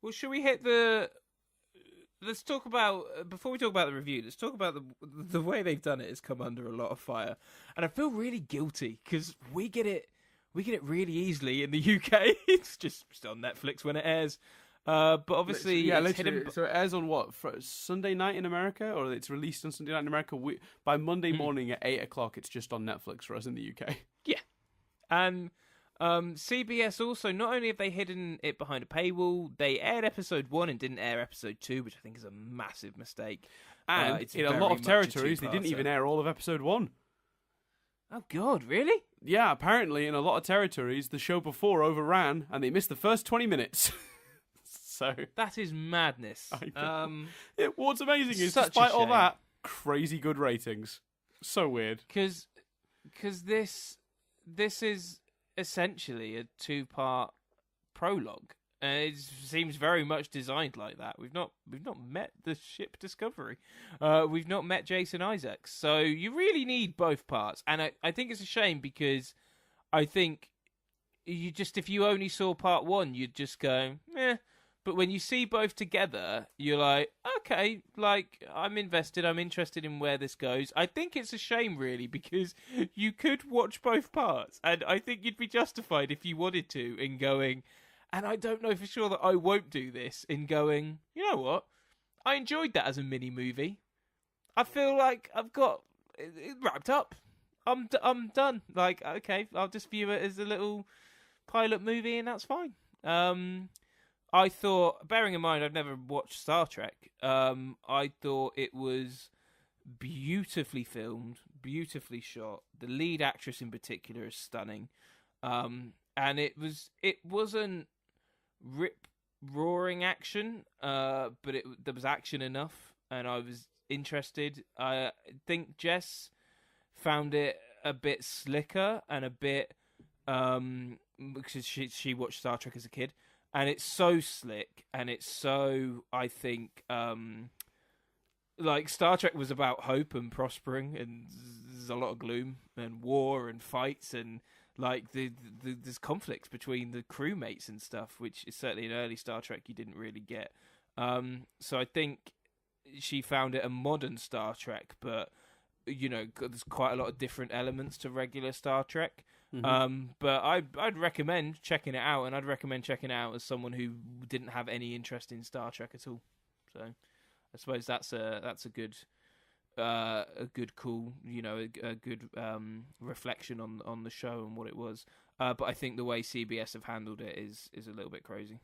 Well, should we hit the? Let's talk about before we talk about the review. Let's talk about the way they've done it has come under a lot of fire, and I feel really guilty because we get it really easily in the UK. It's just on Netflix when it airs. But obviously, yeah, it's literally. hidden... So it airs on what, Sunday night in America, or it's released on Sunday night in America. By Monday morning at 8 o'clock, it's just on Netflix for us in the UK. Yeah, and CBS also, not only have they hidden it behind a paywall, they aired episode 1 and didn't air episode 2, which I think is a massive mistake. And It's in a very lot of much territories, they didn't two-parter. even air all of episode 1. Oh God, really? Yeah, apparently in a lot of territories, the show before overran, and they missed the first 20 minutes. So That is madness. what's amazing is, Such a despite all shame. that, crazy good ratings. So weird. Because this is essentially a 2-part prologue, and it seems very much designed like that. We've not met the ship Discovery, we've not met Jason Isaacs, so you really need both parts. And I think it's a shame because I think if you only saw part 1, you'd just go eh. But when you see both together, you're like, okay, like, I'm invested, I'm interested in where this goes. I think it's a shame, really, because you could watch both parts, and I think you'd be justified if you wanted to in going, and I don't know for sure that I won't do this, in going, you know what? I enjoyed that as a mini-movie. I feel like I've got it wrapped up. I'm done. Like, okay, I'll just view it as a little pilot movie, and that's fine. I thought, bearing in mind I've never watched Star Trek, I thought it was beautifully filmed, beautifully shot. The lead actress in particular is stunning, and it wasn't rip roaring action, but there was action enough, and I was interested. I think Jess found it a bit slicker and a bit because she watched Star Trek as a kid. And it's so slick, and it's so, I think, like Star Trek was about hope and prospering, and there's a lot of gloom and war and fights, and like there's conflicts between the crewmates and stuff, which is certainly in early Star Trek you didn't really get. So I think she found it a modern Star Trek, but there's quite a lot of different elements to regular Star Trek. Mm-hmm. But I'd recommend checking it out, and I'd recommend checking it out as someone who didn't have any interest in Star Trek at all. So I suppose that's a good cool, a good reflection on the show and what it was. But I think the way CBS have handled it is a little bit crazy.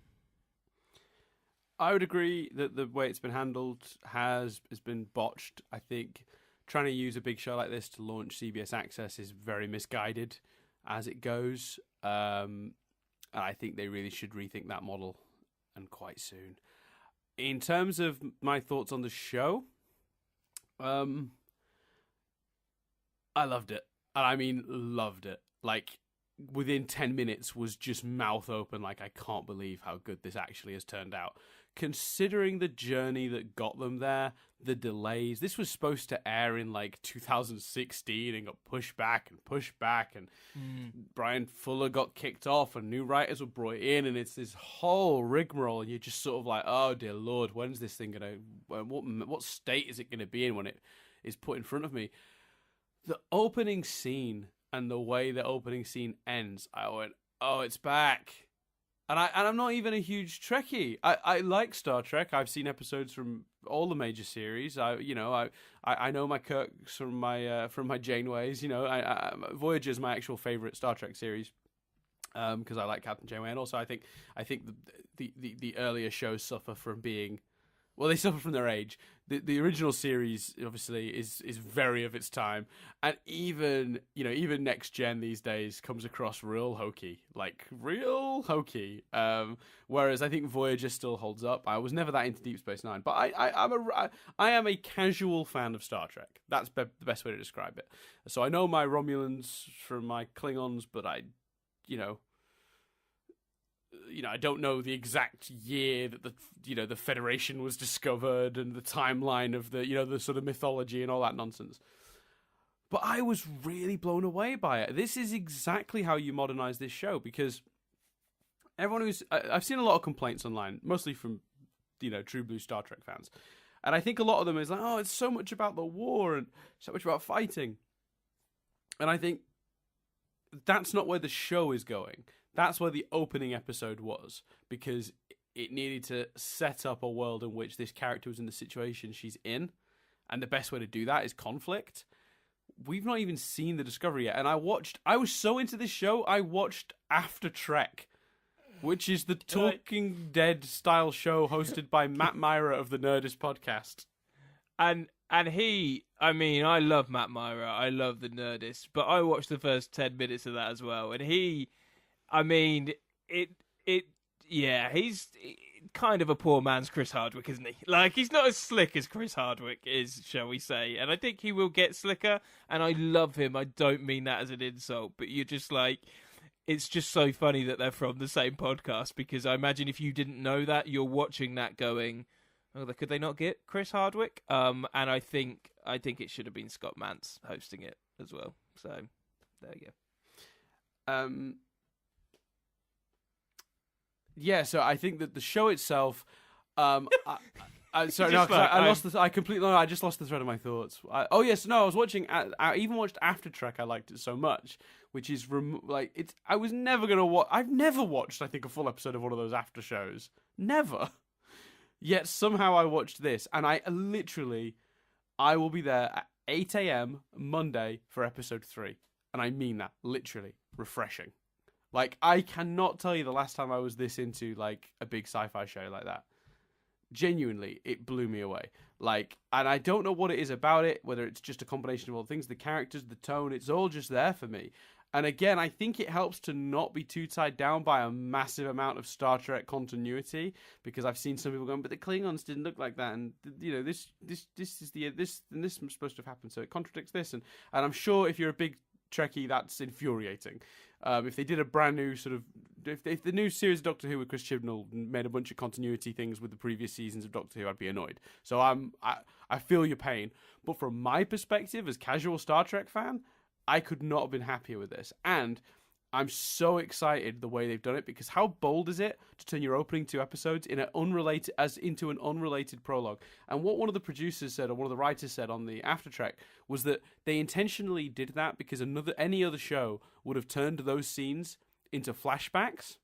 I would agree that the way it's been handled has been botched. I think trying to use a big show like this to launch CBS Access is very misguided as it goes. And I think they really should rethink that model, and quite soon. In terms of my thoughts on the show, I loved it. And I mean, loved it. Like, within 10 minutes was just mouth open, like, I can't believe how good this actually has turned out. Considering the journey that got them there, the delays, this was supposed to air in like 2016 and got pushed back, and Brian Fuller got kicked off and new writers were brought in, and it's this whole rigmarole, and you're just sort of like, oh dear Lord, when's this thing gonna, what state is it gonna be in when it is put in front of me? The opening scene and the way the opening scene ends, I went, oh, it's back. And I'm not even a huge Trekkie. I like Star Trek. I've seen episodes from all the major series. I know my Kirks from my Janeways. Voyager is my actual favorite Star Trek series because I like Captain Janeway, and also I think the earlier shows suffer from being. Well, they suffer from their age. The original series obviously is very of its time, and even Next Gen these days comes across real hokey. Whereas I think Voyager still holds up. I was never that into Deep Space Nine, but I am a casual fan of Star Trek. That's the best way to describe it. So I know my Romulans from my Klingons, but I don't know the exact year that the Federation was discovered and the timeline of the sort of mythology and all that nonsense. But I was really blown away by it. This is exactly how you modernize this show, because I've seen a lot of complaints online, mostly from true blue Star Trek fans, and I think a lot of them is like, oh, it's so much about the war and so much about fighting, and I think that's not where the show is going. That's where the opening episode was, because it needed to set up a world in which this character was in the situation she's in, and the best way to do that is conflict. We've not even seen the Discovery yet, and I was so into this show, I watched After Trek, which is the Talking Dead style show hosted by Matt Myra of the Nerdist podcast. And he, I mean, I love Matt Myra, I love the Nerdist, but I watched the first 10 minutes of that as well, and he, I mean, he's kind of a poor man's Chris Hardwick, isn't he? Like, he's not as slick as Chris Hardwick is, shall we say. And I think he will get slicker, and I love him. I don't mean that as an insult, but you're just like, it's just so funny that they're from the same podcast, because I imagine if you didn't know that, you're watching that going, oh, could they not get Chris Hardwick? And I think it should have been Scott Mantz hosting it as well. So, there you go. Yeah, so I think that the show itself, I just lost the thread of my thoughts. I was watching. I even watched After Trek. I liked it so much, which is I was never gonna watch. I've never watched, I think, a full episode of one of those after shows. Never. Yet somehow I watched this, and I will be there at 8 a.m. Monday for episode 3, and I mean that literally. Refreshing. Like, I cannot tell you the last time I was this into, like, a big sci-fi show like that. Genuinely, it blew me away. Like, and I don't know what it is about it, whether it's just a combination of all the things, the characters, the tone, it's all just there for me. And again, I think it helps to not be too tied down by a massive amount of Star Trek continuity, because I've seen some people going, but the Klingons didn't look like that, and this was supposed to have happened, so it contradicts this, and I'm sure if you're a big Trekkie, that's infuriating. If they did a brand new sort of, if the new series of Doctor Who with Chris Chibnall made a bunch of continuity things with the previous seasons of Doctor Who, I'd be annoyed. So I feel your pain, but from my perspective as casual Star Trek fan, I could not have been happier with this, and I'm so excited the way they've done it, because how bold is it to turn your opening 2 episodes into an unrelated prologue? And what one of the producers said, or one of the writers said on the After Trek, was that they intentionally did that because any other show would have turned those scenes into flashbacks,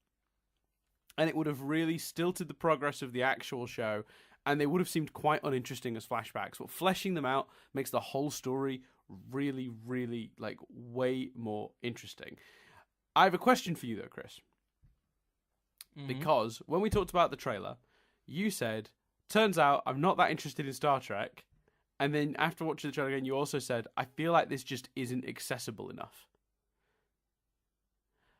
and it would have really stilted the progress of the actual show, and they would have seemed quite uninteresting as flashbacks. But fleshing them out makes the whole story really, really, like, way more interesting. I have a question for you, though, Chris. Mm-hmm. Because when we talked about the trailer, you said, turns out I'm not that interested in Star Trek. And then after watching the trailer again, you also said, I feel like this just isn't accessible enough.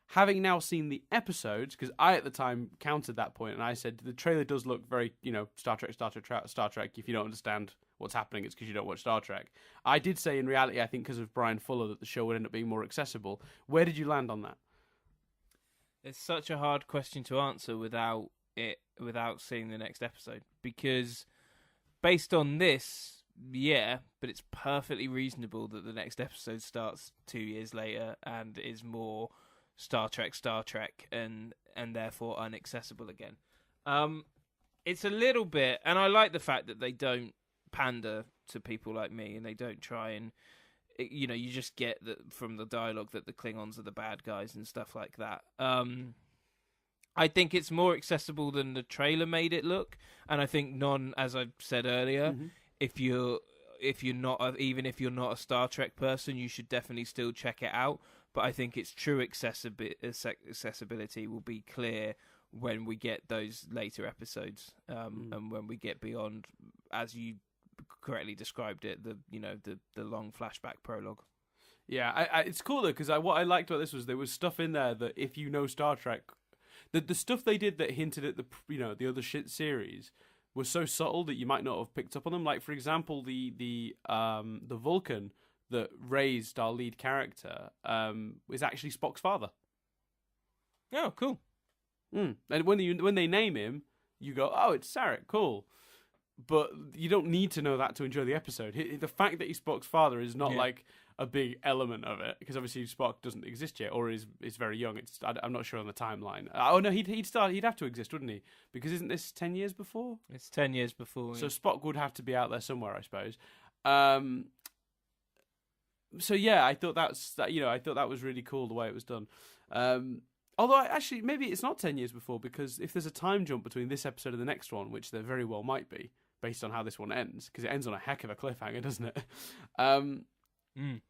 Having now seen the episodes, because I at the time countered that point, and I said, the trailer does look very, Star Trek. If you don't understand what's happening, it's because you don't watch Star Trek. I did say, in reality, I think because of Brian Fuller, that the show would end up being more accessible. Where did you land on that? It's such a hard question to answer without seeing the next episode, because based on this, yeah, but it's perfectly reasonable that the next episode starts 2 years later and is more Star Trek, and therefore inaccessible again. It's a little bit, and I like the fact that they don't pander to people like me, and they don't try and, you just get that from the dialogue that the Klingons are the bad guys and stuff like that. I think it's more accessible than the trailer made it look, and I think as I said earlier, mm-hmm. if you're not, even if you're not a Star Trek person, you should definitely still check it out. But I think its true accessibility will be clear when we get those later episodes, and when we get beyond, as you correctly described it, the long flashback prologue. Yeah, it's cool though, because what I liked about this was there was stuff in there that if you know Star Trek, the stuff they did that hinted at the other shit series was so subtle that you might not have picked up on them. Like, for example, the Vulcan that raised our lead character is actually Spock's father. Oh, cool. And when they name him, you go, oh, it's Sarek, cool. But you don't need to know that to enjoy the episode. The fact that he's Spock's father is not like, a big element of it, because obviously Spock doesn't exist yet, or is very young. I'm not sure on the timeline. Oh no, he'd have to exist, wouldn't he? Because isn't this 10 years before? It's 10 years before. So Spock would have to be out there somewhere, I suppose. So yeah, I thought I thought that was really cool the way it was done. Although actually, maybe it's not 10 years before, because if there's a time jump between this episode and the next one, which there very well might be, based on how this one ends, because it ends on a heck of a cliffhanger, doesn't it?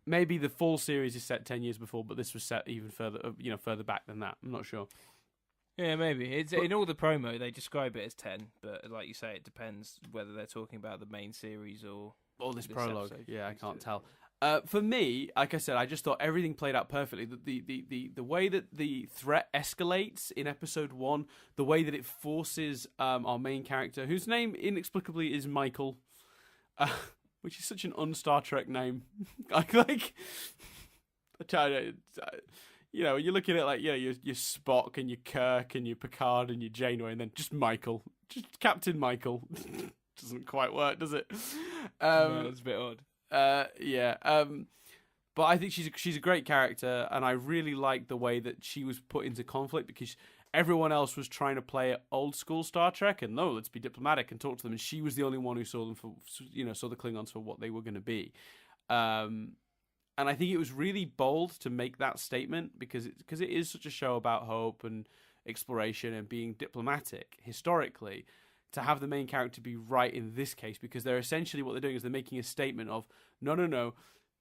Maybe the full series is set 10 years before, but this was set even further, further back than that. I'm not sure. Yeah, maybe. In all the promo, they describe it as 10, but like you say, it depends whether they're talking about the main series or this prologue. Episode. Yeah, I can't tell. For me, like I said, I just thought everything played out perfectly. The way that the threat escalates in episode 1, the way that it forces our main character, whose name inexplicably is Michael, which is such an un-Star Trek name. You're looking at your Spock and your Kirk and your Picard and your Janeway, and then just Michael, just Captain Michael. Doesn't quite work, does it? No, it's a bit odd. But I think she's a great character, and I really like the way that she was put into conflict, because everyone else was trying to play old school Star Trek and no, let's be diplomatic and talk to them, and she was the only one who saw them saw the Klingons for what they were going to be. And I think it was really bold to make that statement, because it is such a show about hope and exploration and being diplomatic historically. To have the main character be right in this case, because they're essentially what they're doing is they're making a statement of no,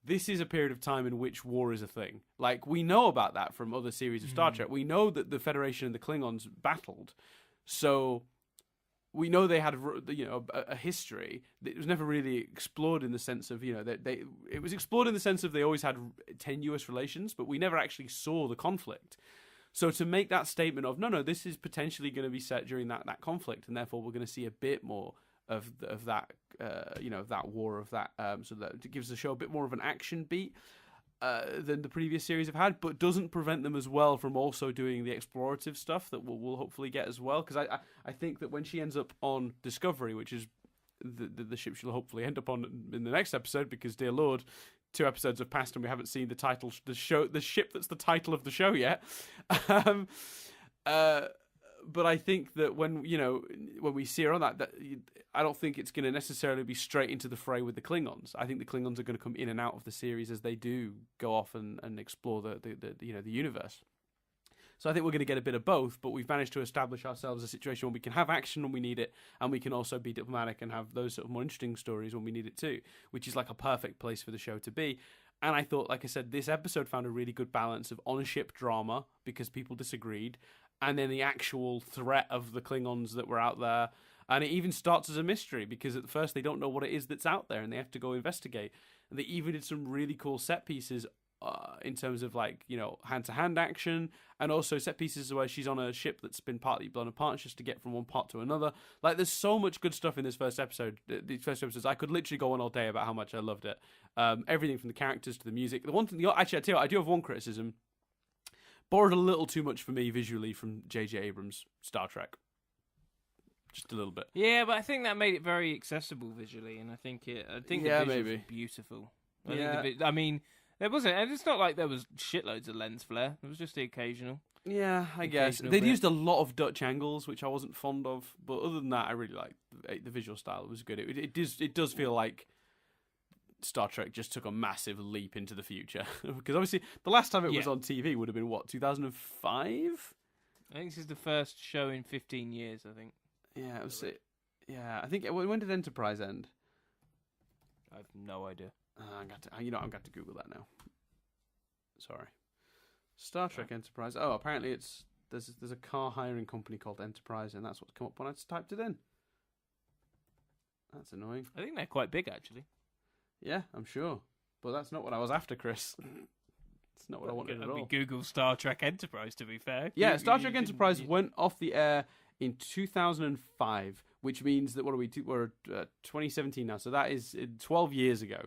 this is a period of time in which war is a thing. Like, we know about that from other series of Star Trek. We know that the Federation and the Klingons battled, so we know they had a history. It was never really explored in the sense of it was explored in the sense of they always had tenuous relations, but we never actually saw the conflict. So to make that statement of no, this is potentially going to be set during that conflict, and therefore we're going to see a bit more of that that war, of that so that it gives the show a bit more of an action beat than the previous series have had, but doesn't prevent them as well from also doing the explorative stuff that we'll hopefully get as well. Because I think that when she ends up on Discovery, which is the ship she'll hopefully end up on in the next episode, because dear Lord, 2 episodes have passed and we haven't seen the ship that's the title of the show yet. But I think that when we see her on that I don't think it's going to necessarily be straight into the fray with the Klingons. I think the Klingons are going to come in and out of the series as they do go off and explore the universe. So I think we're going to get a bit of both, but we've managed to establish ourselves a situation where we can have action when we need it, and we can also be diplomatic and have those sort of more interesting stories when we need it too, which is like a perfect place for the show to be. And I thought, like I said, this episode found a really good balance of on-ship drama, because people disagreed, and then the actual threat of the Klingons that were out there. And it even starts as a mystery, because at first they don't know what it is that's out there, and they have to go investigate. And they even did some really cool set pieces in terms of hand-to-hand action, and also set pieces where she's on a ship that's been partly blown apart just to get from one part to another. Like, there's so much good stuff in this first episode. These first episodes, I could literally go on all day about how much I loved it. Everything from the characters to the music. The one thing, actually, I tell you what, I do have one criticism. Borrowed a little too much for me visually from J.J. Abrams' Star Trek. Just a little bit. Yeah, but I think that made it very accessible visually, and I think the visuals were beautiful. I mean, there wasn't, and it's not like there was shitloads of lens flare. It was just the occasional. Yeah, I guess they'd used a lot of Dutch angles, which I wasn't fond of. But other than that, I really liked the visual style. It was good. It does feel like Star Trek just took a massive leap into the future, because obviously the last time it was on TV would have been 2005. I think this is the first show in 15 years. I think. Yeah, it was. Yeah, I think. When did Enterprise end? I have no idea. I'm going to Google that now. Sorry. Star Trek Enterprise. Oh, apparently there's a car hiring company called Enterprise, and that's what's come up when I just typed it in. That's annoying. I think they're quite big, actually. Yeah, I'm sure. But that's not what I was after, Chris. It's not what I wanted at all. Google Star Trek Enterprise, to be fair. Yeah, Star Trek Enterprise went off the air in 2005, which means that we're 2017 now, so that is 12 years ago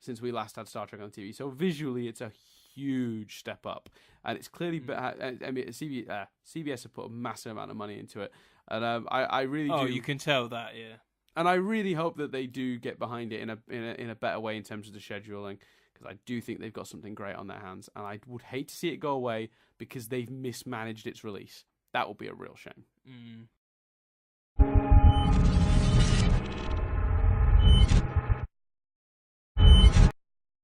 since we last had Star Trek on TV. So visually, it's a huge step up, and it's clearly. I mean, CBS have put a massive amount of money into it, and I really. Oh, do... you can tell that, yeah. And I really hope that they do get behind it in a better way in terms of the scheduling, because I do think they've got something great on their hands, and I would hate to see it go away because they've mismanaged its release. That would be a real shame.